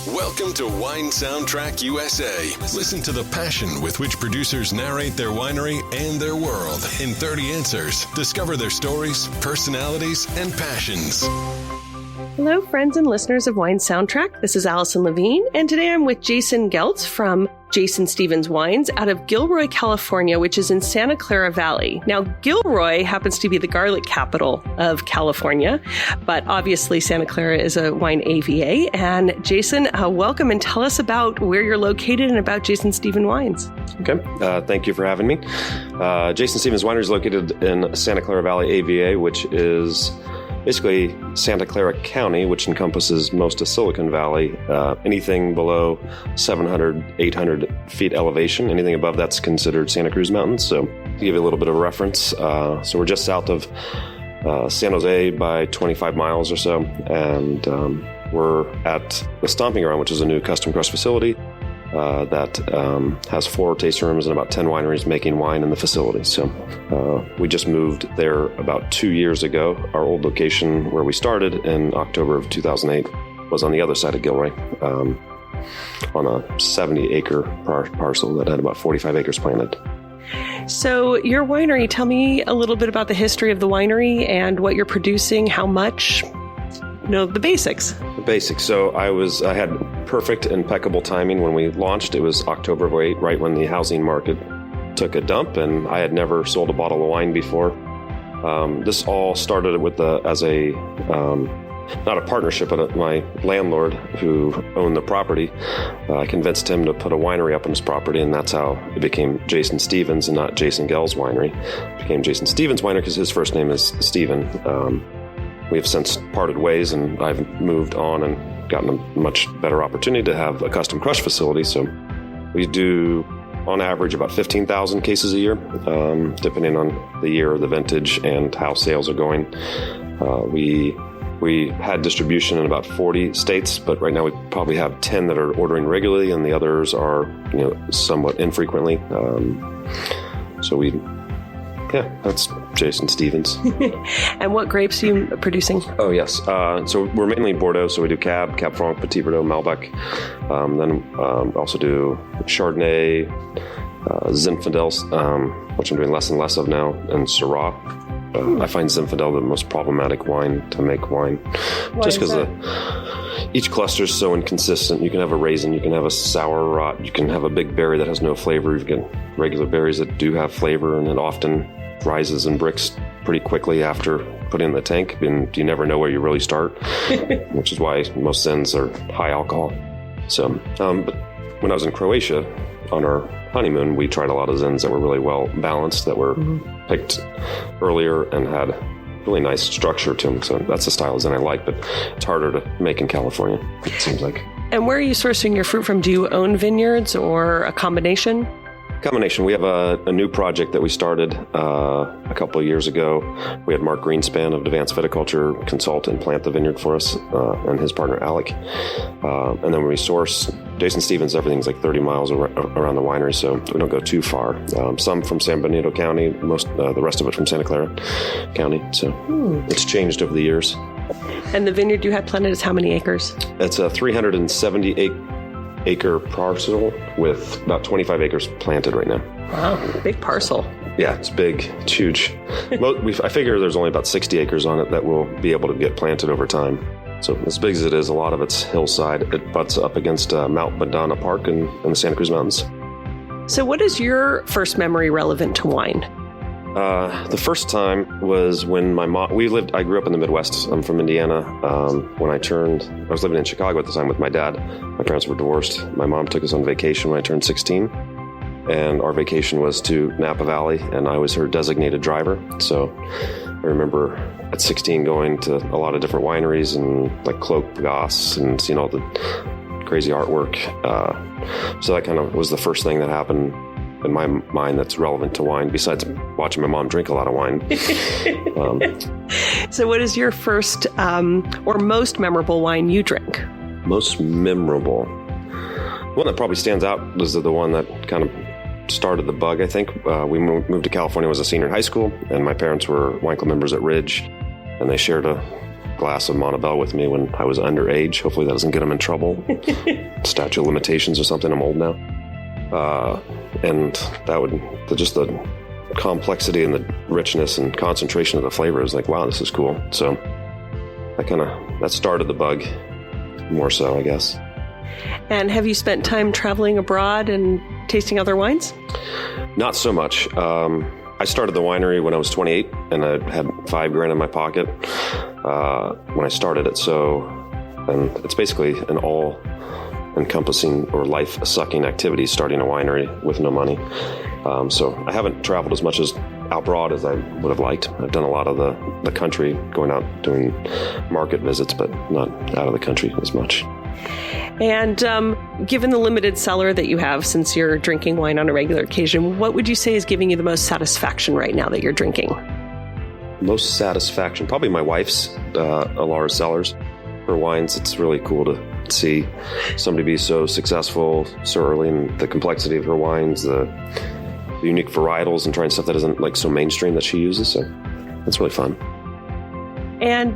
Welcome to Wine Soundtrack USA. Listen to the passion with which producers narrate their winery and their world in 30 answers. Discover their stories, personalities, and passions. Hello, friends and listeners of Wine Soundtrack. This is Allison Levine, and today I'm with Jason Goelz from Jason-Stephens Wines out of Gilroy, California, which is in Santa Clara Valley. Now, Gilroy happens to be the garlic capital of California, but obviously Santa Clara is a wine AVA. And Jason, welcome, and tell us about where you're located and about Jason-Stephens Wines. Okay, thank you for having me. Jason-Stephens Winery is located in Santa Clara Valley AVA, which is basically Santa Clara County, which encompasses most of Silicon Valley. Anything below 700, 800 feet elevation, anything above that's considered Santa Cruz Mountains. So to give you a little bit of a reference, so we're just south of San Jose by 25 miles or so, and we're at the Stomping Ground, which is a new custom crush facility that has 4 tasting rooms and about 10 wineries making wine in the facility. So we just moved there about 2 years ago. Our old location where we started in October of 2008 was on the other side of Gilroy, on a 70-acre parcel that had about 45 acres planted. So your winery, tell me a little bit about the history of the winery and what you're producing, how much, the basics. The basics. So I had perfect, impeccable timing when we launched. It was October of 2008, right when the housing market took a dump, and I had never sold a bottle of wine before. This all started with not a partnership, but my landlord who owned the property. I convinced him to put a winery up on his property, and that's how it became Jason-Stephens and not Jason Goelz Winery. It became Jason-Stephens Winery because his first name is Stephen. We have since parted ways, and I've moved on and gotten a much better opportunity to have a custom crush facility. So we do, on average, about 15,000 cases a year, depending on the year, the vintage, and how sales are going. We had distribution in about 40 states, but right now we probably have 10 that are ordering regularly, and the others are, somewhat infrequently. That's Jason-Stephens. And what grapes are you producing? Oh, yes. So we're mainly Bordeaux, so we do Cab Franc, Petit Verdot, Malbec. Then also do Chardonnay, Zinfandel, which I'm doing less and less of now, and Syrah. I find Zinfandel the most problematic wine to make wine. Why just because each cluster is so inconsistent. You can have a raisin, you can have a sour rot, you can have a big berry that has no flavor. You get regular berries that do have flavor, and it often rises and bricks pretty quickly after putting it in the tank, and you never know where you really start, which is why most Zins are high alcohol. So, but when I was in Croatia on our honeymoon, we tried a lot of Zins that were really well balanced, that were picked earlier and had really nice structure to them. So that's the style of Zin I like, but it's harder to make in California, it seems like. And where are you sourcing your fruit from? Do you own vineyards or a combination? Combination. We have a new project that we started a couple of years ago. We had Mark Greenspan of Advanced Viticulture consult and plant the vineyard for us, and his partner Alec. And then when we source, Jason-Stephens, everything's like 30 miles around the winery, so we don't go too far. Some from San Benito County, the rest of it from Santa Clara County. So it's changed over the years. And the vineyard you had planted is how many acres? It's a 378-acre parcel with about 25 acres planted right now. Wow, big parcel. Yeah, it's big. It's huge. I figure there's only about 60 acres on it that will be able to get planted over time. So as big as it is, a lot of it's hillside. It butts up against Mount Madonna Park in the Santa Cruz Mountains. So what is your first memory relevant to wine? The first time was when my mom, I grew up in the Midwest. I'm from Indiana. When I was living in Chicago at the time with my dad. My parents were divorced. My mom took us on vacation when I turned 16. And our vacation was to Napa Valley, and I was her designated driver. So I remember at 16 going to a lot of different wineries and like Cloak Goss and seeing all the crazy artwork. So that kind of was the first thing that happened in my mind that's relevant to wine, besides watching my mom drink a lot of wine. So what is your first or most memorable wine you drink? Most memorable? One that probably stands out was the one that kind of started the bug, I think. We moved to California as a senior in high school, and my parents were wine club members at Ridge, and they shared a glass of Montebello with me when I was underage. Hopefully that doesn't get him in trouble. Statute of limitations or something. I'm old now. And that would, just the complexity and the richness and concentration of the flavor is like, wow, this is cool. So that started the bug more so, I guess. And have you spent time traveling abroad and tasting other wines? Not so much. I started the winery when I was 28, and I had $5,000 in my pocket when I started it. And it's basically an all-encompassing or life-sucking activity, starting a winery with no money. So I haven't traveled as much as abroad as I would have liked. I've done a lot of the country, going out doing market visits, but not out of the country as much. And given the limited cellar that you have, since you're drinking wine on a regular occasion, what would you say is giving you the most satisfaction right now that you're drinking? Most satisfaction? Probably my wife's, Alara Cellars. Her wines, it's really cool to see somebody be so successful so early in the complexity of her wines, the unique varietals, and trying stuff that isn't like so mainstream that she uses. So it's really fun. And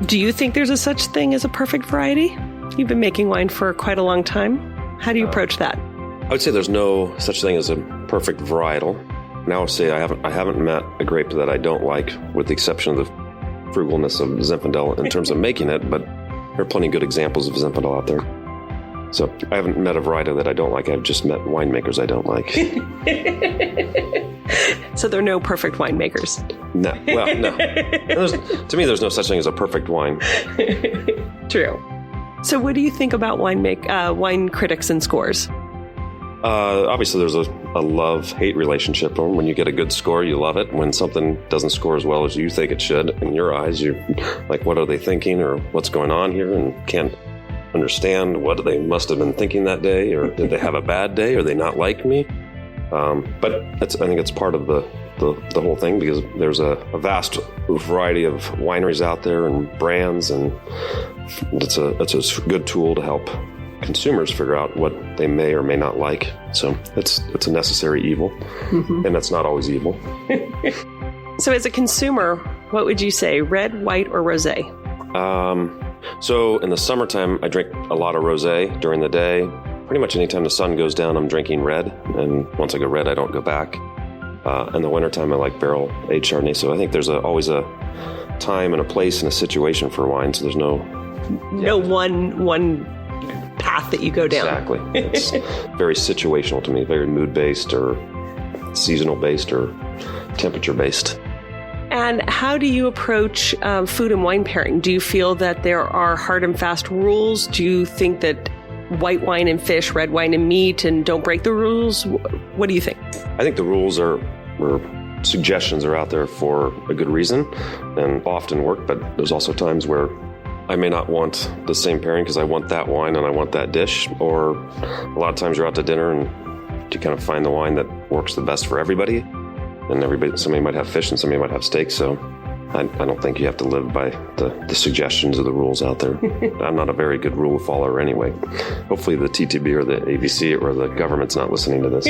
do you think there's a such thing as a perfect variety? You've been making wine for quite a long time. How do you approach that? I would say there's no such thing as a perfect varietal. Now I would say I haven't met a grape that I don't like, with the exception of the frugalness of Zinfandel in terms of making it, but there are plenty of good examples of Zinfandel out there. So I haven't met a variety that I don't like. I've just met winemakers I don't like. So there are no perfect winemakers? No. Well, no. To me, there's no such thing as a perfect wine. True. So what do you think about wine critics and scores? Obviously, there's a love-hate relationship. When you get a good score, you love it. When something doesn't score as well as you think it should, in your eyes, you're like, what are they thinking, or what's going on here? And can't understand what they must have been thinking that day, or did they have a bad day, or they not like me? But I think it's part of the whole thing, because there's a vast variety of wineries out there and brands, and it's a good tool to help consumers figure out what they may or may not like. So it's a necessary evil, and that's not always evil. So as a consumer, what would you say, red, white, or rosé? So in the summertime, I drink a lot of rosé during the day. Pretty much anytime the sun goes down, I'm drinking red. And once I go red, I don't go back. In the wintertime, I like barrel-aged Chardonnay. So I think there's always a time and a place and a situation for wine. So there's no one path that you go down. Exactly. It's very situational to me, very mood-based or seasonal-based or temperature-based. And how do you approach food and wine pairing? Do you feel that there are hard and fast rules? Do you think that white wine and fish, red wine and meat, and don't break the rules? What do you think? I think the rules or suggestions are out there for a good reason and often work, but there's also times where I may not want the same pairing because I want that wine and I want that dish. Or a lot of times you're out to dinner and you kind of find the wine that works the best for everybody. And somebody might have fish and somebody might have steak. So I don't think you have to live by the suggestions or the rules out there. I'm not a very good rule follower anyway. Hopefully the TTB or the AVC or the government's not listening to this.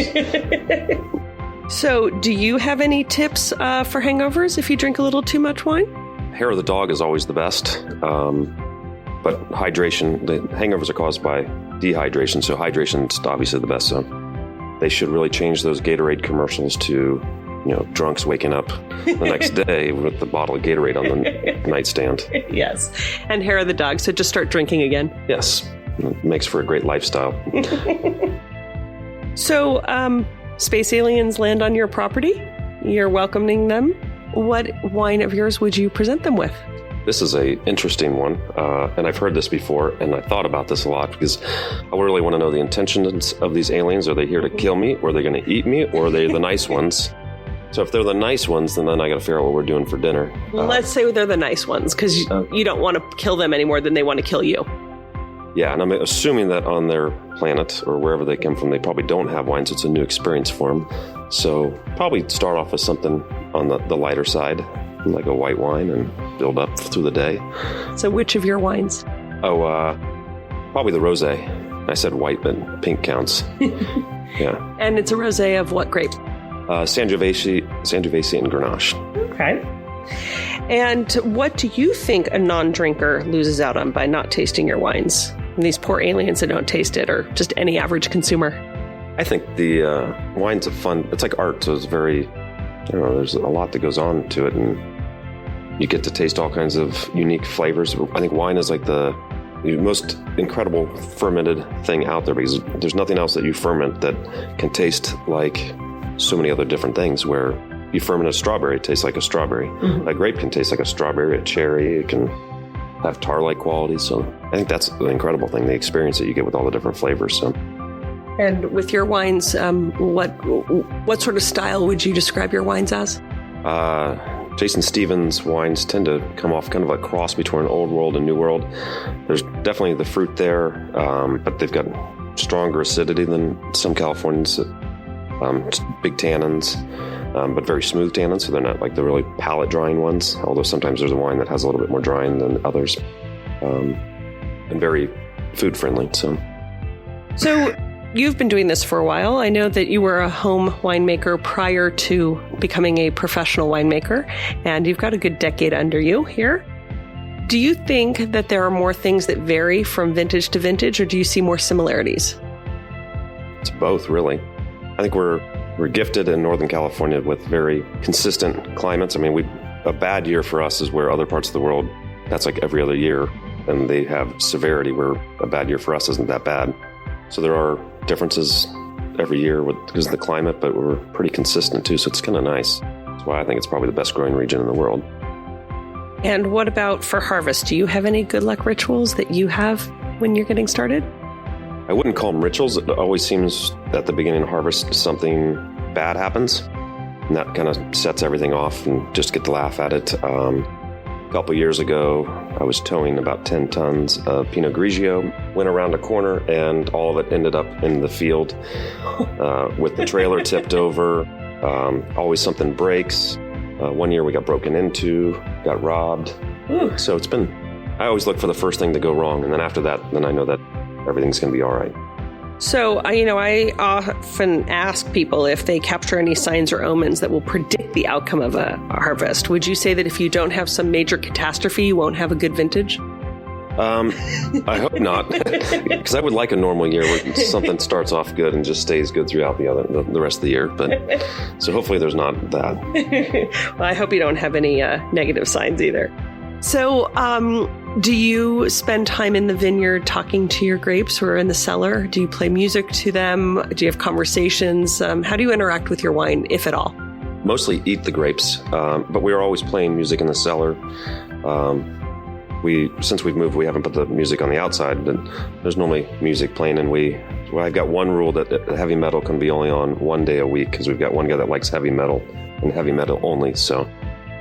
So do you have any tips for hangovers if you drink a little too much wine? Hair of the dog is always the best. But hydration, the hangovers are caused by dehydration. So hydration is obviously the best. So they should really change those Gatorade commercials to, drunks waking up the next day with the bottle of Gatorade on the nightstand. Yes. And hair of the dog. So just start drinking again. Yes. It makes for a great lifestyle. So, space aliens land on your property. You're welcoming them. What wine of yours would you present them with? This is an interesting one, and I've heard this before, and I thought about this a lot because I really want to know the intentions of these aliens. Are they here to kill me, or are they going to eat me, or are they the nice ones? So if they're the nice ones, then I got to figure out what we're doing for dinner. Let's say they're the nice ones, because you don't want to kill them any more than they want to kill you. Yeah, and I'm assuming that on their planet, or wherever they come from, they probably don't have wine, so it's a new experience for them. So probably start off with something on the lighter side, like a white wine, and build up through the day. So which of your wines? Probably the rosé. I said white, but pink counts. Yeah. And it's a rosé of what grape? Sangiovese and Grenache. Okay. And what do you think a non-drinker loses out on by not tasting your wines? And these poor aliens that don't taste it, or just any average consumer? I think the wine's a fun, it's like art, so it's very, there's a lot that goes on to it, and you get to taste all kinds of unique flavors. I think wine is like the most incredible fermented thing out there, because there's nothing else that you ferment that can taste like so many other different things. Where you ferment a strawberry, it tastes like a strawberry. Mm-hmm. A grape can taste like a strawberry, a cherry, it can have tar-like qualities. So I think that's the incredible thing, the experience that you get with all the different flavors. So. And with your wines, what sort of style would you describe your wines as? Jason-Stephens wines tend to come off kind of a cross between old world and new world. There's definitely the fruit there, but they've got stronger acidity than some Californians. Big tannins, but very smooth tannins, so they're not like the really palate drying ones, although sometimes there's a wine that has a little bit more drying than others, and very food friendly. So you've been doing this for a while. I know that you were a home winemaker prior to becoming a professional winemaker, and you've got a good decade under you here. Do you think that there are more things that vary from vintage to vintage, or do you see more similarities? It's both, really. I think we're gifted in Northern California with very consistent climates. I mean, a bad year for us is where other parts of the world, that's like every other year, and they have severity, where a bad year for us isn't that bad. So there are differences every year because of the climate, but we're pretty consistent too, so it's kind of nice. That's why I think it's probably the best growing region in the world. And what about for harvest? Do you have any good luck rituals that you have when you're getting started? I wouldn't call them rituals. It always seems at the beginning of harvest something bad happens, and that kind of sets everything off and just get to laugh at it. A couple years ago, I was towing about 10 tons of Pinot Grigio, went around a corner, and all of it ended up in the field with the trailer tipped over. Always something breaks. One year we got broken into, got robbed. Ooh. So I always look for the first thing to go wrong, and then after that, then I know that everything's going to be all right. So, I often ask people if they capture any signs or omens that will predict the outcome of a harvest. Would you say that if you don't have some major catastrophe, you won't have a good vintage? I hope not, because I would like a normal year where something starts off good and just stays good throughout the rest of the year. But so hopefully there's not that. Well, I hope you don't have any negative signs either. So, do you spend time in the vineyard talking to your grapes or in the cellar? Do you play music to them? Do you have conversations? How do you interact with your wine, if at all? Mostly eat the grapes, but we are always playing music in the cellar. Since we've moved, we haven't put the music on the outside, but there's normally music playing, and I've got one rule that heavy metal can be only on one day a week, because we've got one guy that likes heavy metal and heavy metal only, so.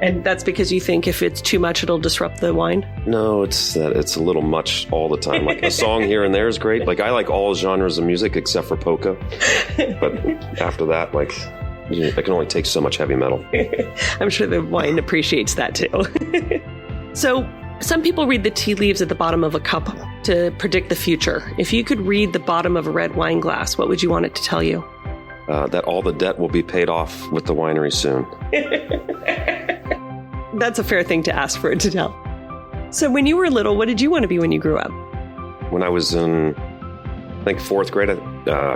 And that's because you think if it's too much, it'll disrupt the wine? No, it's that it's a little much all the time. Like a song here and there is great. Like I like all genres of music except for polka. But after that, I can only take so much heavy metal. I'm sure the wine appreciates that too. So some people read the tea leaves at the bottom of a cup to predict the future. If you could read the bottom of a red wine glass, what would you want it to tell you? That all the debt will be paid off with the winery soon. That's a fair thing to ask for it to tell. So when you were little, what did you want to be when you grew up? When I was in, I think, 4th grade,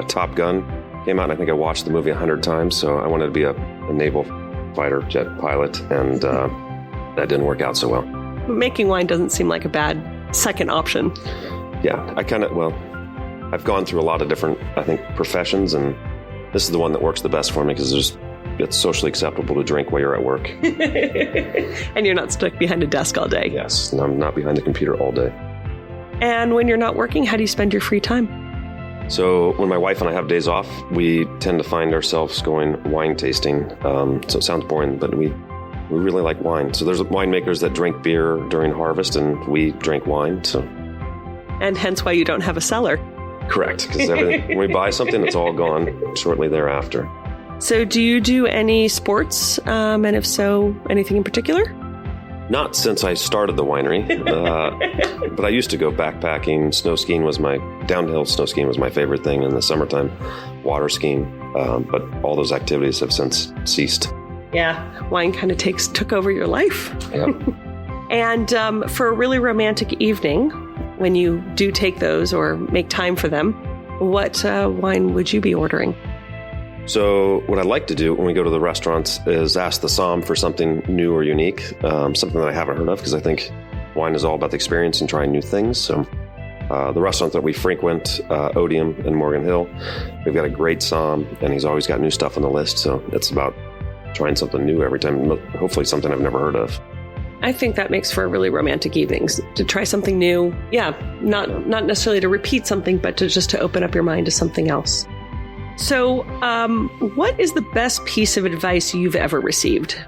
Top Gun came out, and I think I watched the movie 100 times. So I wanted to be a naval fighter jet pilot, and that didn't work out so well. But making wine doesn't seem like a bad second option. Yeah, I've gone through a lot of different, I think, professions, and this is the one that works the best for me because it's socially acceptable to drink while you're at work. And you're not stuck behind a desk all day. Yes, and I'm not behind the computer all day. And when you're not working, how do you spend your free time? So when my wife and I have days off, we tend to find ourselves going wine tasting. So it sounds boring, but we really like wine. So there's winemakers that drink beer during harvest, and we drink wine. So, and hence why you don't have a cellar. Correct, because when we buy something, it's all gone shortly thereafter. So do you do any sports? And if so, anything in particular? Not since I started the winery, but I used to go backpacking. Downhill snow skiing was my favorite thing in the summertime, water skiing. But all those activities have since ceased. Yeah, wine kind of took over your life. Yeah. And for a really romantic evening, when you do take those or make time for them, what wine would you be ordering? So what I like to do when we go to the restaurants is ask the som for something new or unique, something that I haven't heard of, because I think wine is all about the experience and trying new things. So the restaurant that we frequent, Odium in Morgan Hill, we've got a great som, and he's always got new stuff on the list. So it's about trying something new every time, hopefully something I've never heard of. I think that makes for really romantic evenings, to try something new. Yeah, not necessarily to repeat something, but to open up your mind to something else. So what is the best piece of advice you've ever received?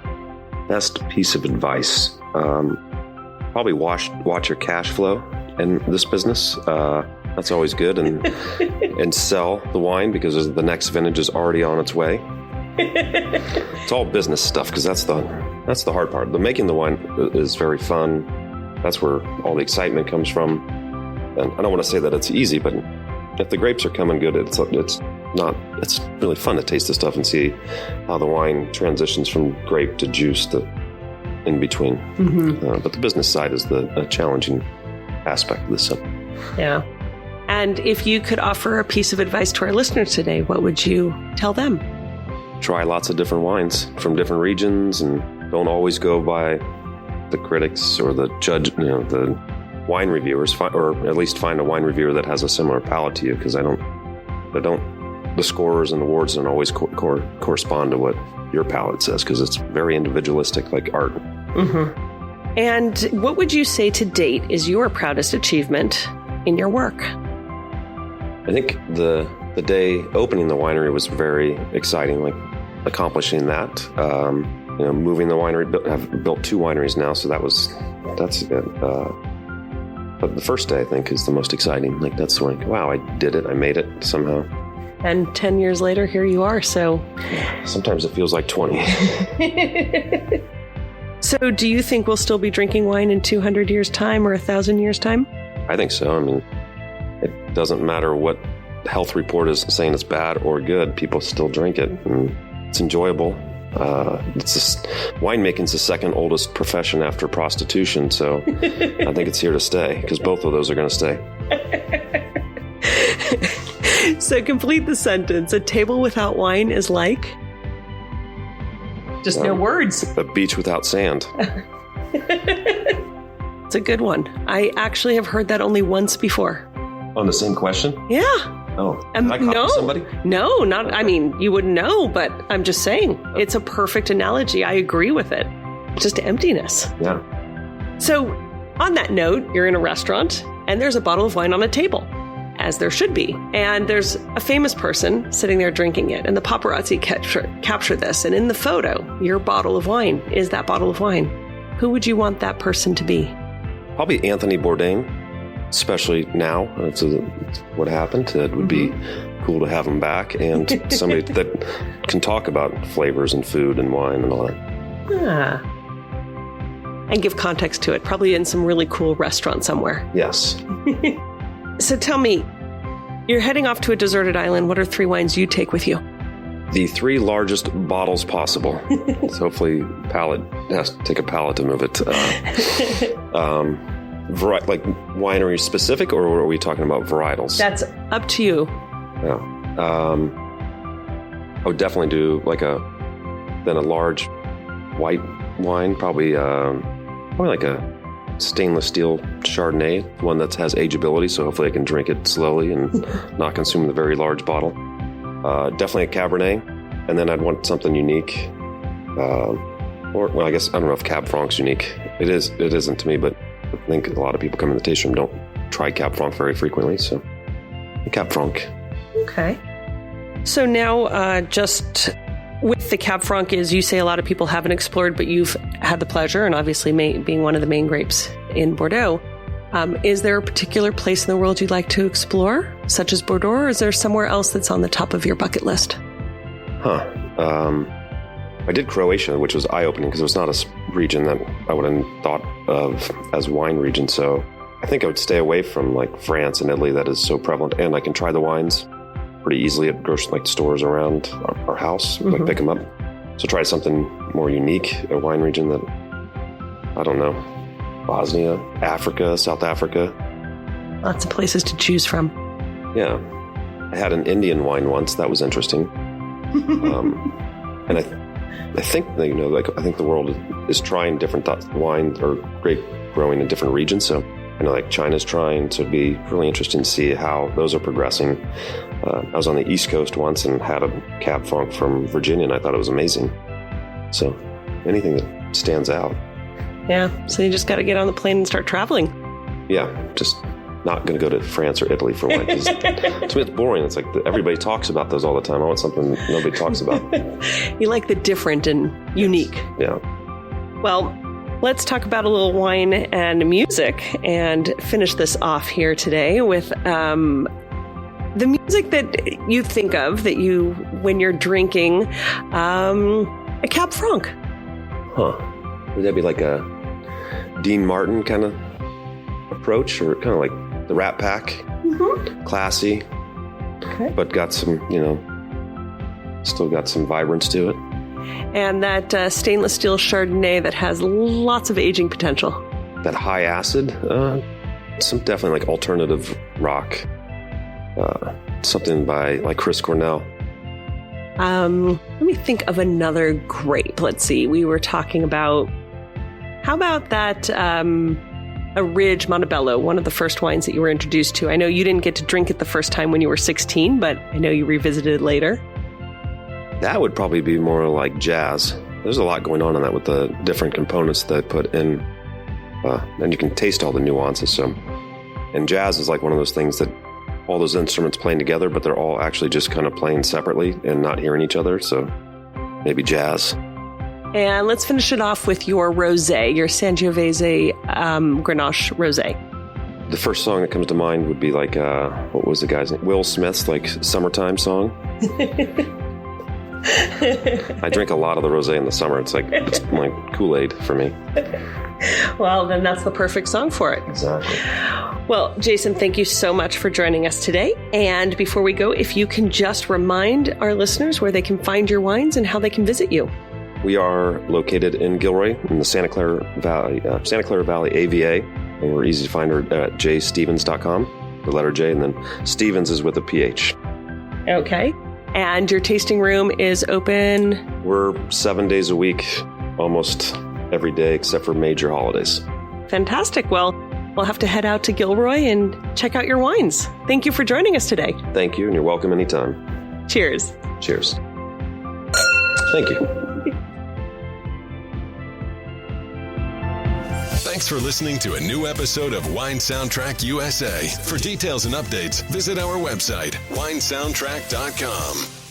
Best piece of advice? Probably watch your cash flow in this business. That's always good. And sell the wine because the next vintage is already on its way. It's all business stuff because that's the hard part. The making the wine is very fun. That's where all the excitement comes from. And I don't want to say that it's easy, but if the grapes are coming good, it's really fun to taste the stuff and see how the wine transitions from grape to juice in between. Mm-hmm. But the business side is the challenging aspect of this. Yeah. And if you could offer a piece of advice to our listeners today, what would you tell them? Try lots of different wines from different regions, and don't always go by the critics or the judge, the wine reviewers, or at least find a wine reviewer that has a similar palate to you, because the scorers and awards don't always correspond to what your palate says, because it's very individualistic, like art. Mm-hmm. And what would you say to date is your proudest achievement in your work? I think the day opening the winery was very exciting, like accomplishing that. Moving the winery, I've built 2 wineries now, so that's good. But the first day, I think, is the most exciting. Like, that's like, wow, I did it. I made it somehow. And 10 years later, here you are, so... Sometimes it feels like 20. So do you think we'll still be drinking wine in 200 years' time or 1,000 years' time? I think so. I mean, it doesn't matter what health report is saying it's bad or good. People still drink it, and it's enjoyable. Winemaking's the second oldest profession after prostitution, so I think it's here to stay, because both of those are going to stay. So complete the sentence. A table without wine is like? Just no words. A beach without sand. It's a good one. I actually have heard that only once before. On the same question? Yeah. Oh, did I copy somebody? No, not. Okay. I mean, you wouldn't know, but I'm just saying it's a perfect analogy. I agree with it. Just emptiness. Yeah. So, on that note, you're in a restaurant and there's a bottle of wine on a table, as there should be, and there's a famous person sitting there drinking it, and the paparazzi capture this, and in the photo, your bottle of wine is that bottle of wine. Who would you want that person to be? Probably Anthony Bourdain. Especially now, it's what happened. It would be cool to have him back, and somebody that can talk about flavors and food and wine and all that. And give context to it, probably in some really cool restaurant somewhere. Yes. So tell me, you're heading off to a deserted island. What are 3 wines you take with you? The 3 largest bottles possible. So hopefully palate has to take a palate to move it. Like winery specific, or are we talking about varietals? That's up to you. Yeah. I would definitely do a large white wine, probably like a stainless steel Chardonnay, one that has ageability, so hopefully I can drink it slowly and not consume the very large bottle. Definitely a Cabernet, and then I'd want something unique. I guess I don't know if Cab Franc's unique. It isn't to me, but I think a lot of people come in the tasting room don't try Cab Franc very frequently, so Cab Franc. Okay. So now, just with the Cab Franc, is you say a lot of people haven't explored, but you've had the pleasure, and obviously being one of the main grapes in Bordeaux, is there a particular place in the world you'd like to explore, such as Bordeaux, or is there somewhere else that's on the top of your bucket list? I did Croatia, which was eye-opening because it was not a region that I would have thought of as wine region. So I think I would stay away from like France and Italy that is so prevalent. And I can try the wines pretty easily at grocery stores around our house, like pick them up. So try something more unique, a wine region that, I don't know, Bosnia, Africa, South Africa. Lots of places to choose from. Yeah. I had an Indian wine once. That was interesting. And I think, I think the world is trying different wine or grape growing in different regions. So I know like China's trying, so it'd be really interesting to see how those are progressing. I was on the East Coast once and had a Cab Franc from Virginia, and I thought it was amazing. So anything that stands out. Yeah, so you just got to get on the plane and start traveling. Yeah, just not going to go to France or Italy for wine. To me, it's boring. It's like everybody talks about those all the time. I want something nobody talks about. You like the different and unique. Yeah. Well, let's talk about a little wine and music and finish this off here today with the music that you think of when you're drinking a Cab Franc. Huh. Would that be like a Dean Martin kind of approach, or kind of like the Rat Pack? Mm-hmm. Classy, okay, but got some, still got some vibrance to it. And that stainless steel Chardonnay that has lots of aging potential. That high acid, some definitely like alternative rock, something by like Chris Cornell. Let me think of another grape. Let's see. We were talking about, how about that a Ridge Montebello, one of the first wines that you were introduced to? I know you didn't get to drink it the first time when you were 16, but I know you revisited it later. That would probably be more like jazz. There's a lot going on in that with the different components that they put in, and you can taste all the nuances. So, and jazz is like one of those things that all those instruments playing together, but they're all actually just kind of playing separately and not hearing each other. So maybe jazz. And let's finish it off with your rosé, your Sangiovese Grenache rosé. The first song that comes to mind would be like, what was the guy's name? Will Smith's like Summertime song. I drink a lot of the rosé in the summer. It's like Kool-Aid for me. Well, then that's the perfect song for it. Exactly. Well, Jason, thank you so much for joining us today. And before we go, if you can just remind our listeners where they can find your wines and how they can visit you. We are located in Gilroy in the Santa Clara Valley AVA, and we're easy to find at Jason-Stephens.com, the letter J, and then Stephens is with a PH. Okay. And your tasting room is open? We're 7 days a week, almost every day except for major holidays. Fantastic. Well, we'll have to head out to Gilroy and check out your wines. Thank you for joining us today. Thank you, and you're welcome anytime. Cheers. Cheers. Thank you. Thanks for listening to a new episode of Wine Soundtrack USA. For details and updates, visit our website, winesoundtrack.com.